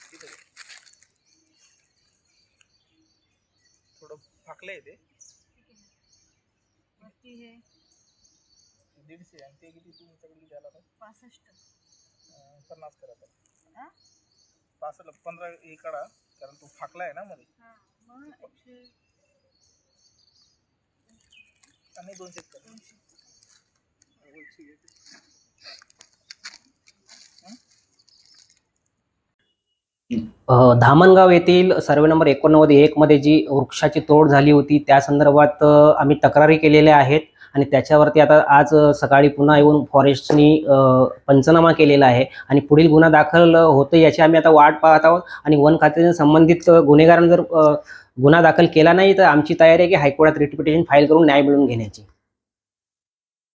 इथे थोडं फाकलंय ते वरती हे 150 आणि ते किती तुमच्याकडे किती आला तर 65 50 करा तर हा 15 हे काढा कारण तो फाकला आहे ना मध्ये मग 100 आणि 200 करा धामणगाव येथील सर्वे नंबर 89 मध्ये जी वृक्षाची तोड झाली होती त्या संदर्भात आम्ही तक्रारी केलेल्या आहेत आणि त्याच्यावरती आता आज सकाळी पुन्हा येऊन फॉरेस्टनी पंचनामा केलेला आहे आणि पुढील गुन्हा दाखल होतो याची आम्ही आता वाट पाहत आहोत आणि वन खात्याने संबंधित गुन्हेगारांना जर गुन्हा दाखल केला नाही तर आमची तयारी आहे की हायकोर्टात रिट पिटिशन फाईल करून न्याय मिळवून घेण्याची.